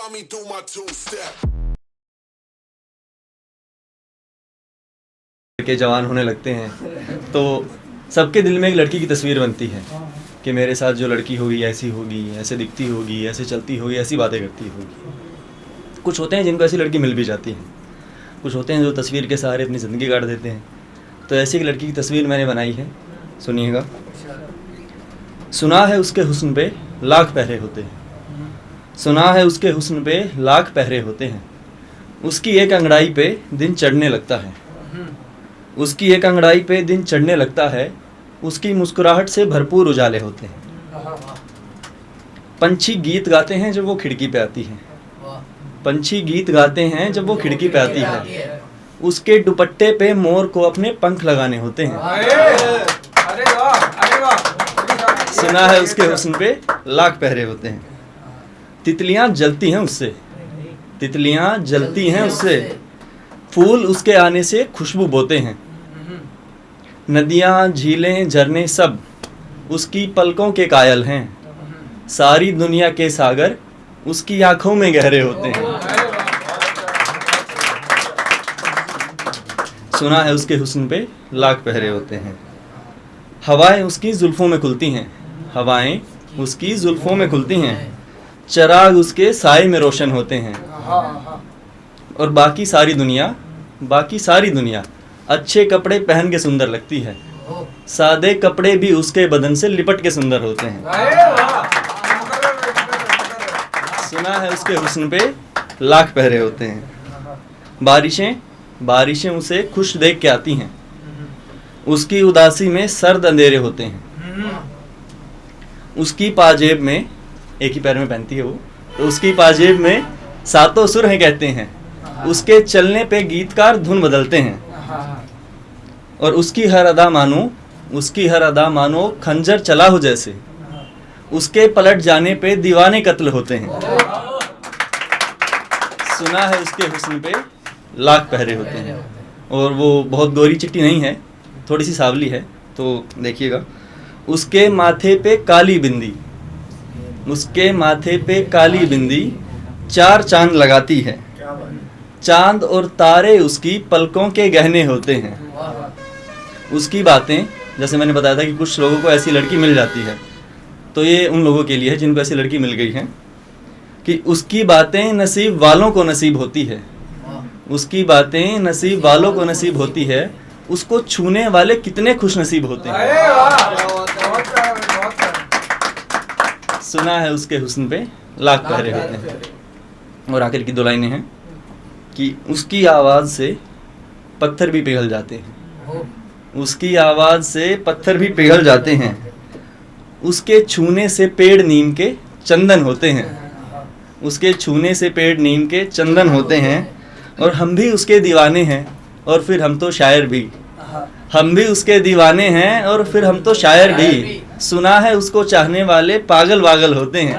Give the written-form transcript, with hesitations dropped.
saw me do my two-step. के जवान होने लगते हैं तो सबके दिल में एक लड़की की तस्वीर बनती है कि मेरे साथ जो लड़की होगी, ऐसे दिखती होगी, ऐसे चलती होगी, ऐसी बातें करती होगी। कुछ होते हैं जिनको ऐसी लड़की मिल भी जाती है, कुछ होते हैं जो तस्वीर के सहारे अपनी ज़िंदगी काट देते हैं। तो ऐसी एक लड़की की तस्वीर मैंने बनाई है, सुनिएगा। सुना है उसके हुस्न पे लाख पहरे होते हैं, सुना है उसके हुस्न पे लाख पहरे होते हैं। उसकी एक अंगड़ाई पे दिन चढ़ने लगता है, उसकी एक अंगड़ाई पे दिन चढ़ने लगता है। उसकी मुस्कुराहट से भरपूर उजाले होते हैं। पंछी गीत गाते हैं जब वो खिड़की पे आती है, पंछी गीत गाते हैं जब वो खिड़की पे आती है। उसके दुपट्टे पे मोर को अपने पंख लगाने होते हैं। सुना है उसके हुस्न पे लाख पहरे होते हैं। तितलियां जलती हैं उससे, तितलियां जलती हैं उससे। फूल उसके आने से खुशबू बोते हैं। नदियाँ, झीलें, झरने सब उसकी पलकों के कायल हैं। सारी दुनिया के सागर उसकी आंखों में गहरे होते हैं। सुना है उसके हुस्न पे लाख पहरे होते हैं। हवाएं उसकी जुल्फों में खुलती हैं, हवाएं उसकी जुल्फों में खुलती हैं। चिराग उसके साए में रोशन होते हैं। और बाकी सारी दुनिया अच्छे कपड़े पहन के सुंदर लगती है। सादे कपड़े भी उसके बदन से लिपट के सुंदर होते हैं। सुना है उसके हुस्न पे लाख पहरे होते हैं। बारिशें उसे खुश देख के आती हैं। उसकी उदासी में सर्द अंधेरे होते हैं। उसकी पाजेब में, एक ही पैर में पहनती है वो, तो उसकी पाजेब में सातों सुर हैं कहते हैं। उसके चलने पे गीतकार धुन बदलते हैं। और उसकी हर अदा मानो खंजर चला हो जैसे। उसके पलट जाने पे दीवाने कत्ल होते हैं। सुना है उसके हुस्न पे लाख पहरे होते हैं। और वो बहुत गोरी चिट्टी नहीं है, थोड़ी सी सांवली है, तो देखिएगा। उसके माथे पे काली बिंदी, उसके माथे पे काली बिंदी चार चांद लगाती है। चांद और तारे उसकी पलकों के गहने होते हैं। उसकी बातें, जैसे मैंने बताया था कि कुछ लोगों को ऐसी लड़की मिल जाती है, तो ये उन लोगों के लिए है जिनको ऐसी लड़की मिल गई है कि उसकी बातें नसीब वालों को नसीब होती है। उसकी बातें नसीब वालों को नसीब होती है। उसको छूने वाले कितने खुश नसीब होते हैं। सुना है उसके हुस्न पे लाख पहरे होते हैं। और आखिर की दो लाइनें हैं कि उसकी आवाज़ से पत्थर भी पिघल जाते हैं, उसकी आवाज़ से पत्थर भी पिघल जाते हैं। उसके छूने से पेड़ नीम के चंदन होते हैं, उसके छूने से पेड़ नीम के चंदन होते हैं। और हम भी उसके दीवाने हैं और फिर हम तो शायर भी, हम भी उसके दीवाने हैं और फिर हम तो शायर भी। सुना है उसको चाहने वाले पागल वागल होते हैं।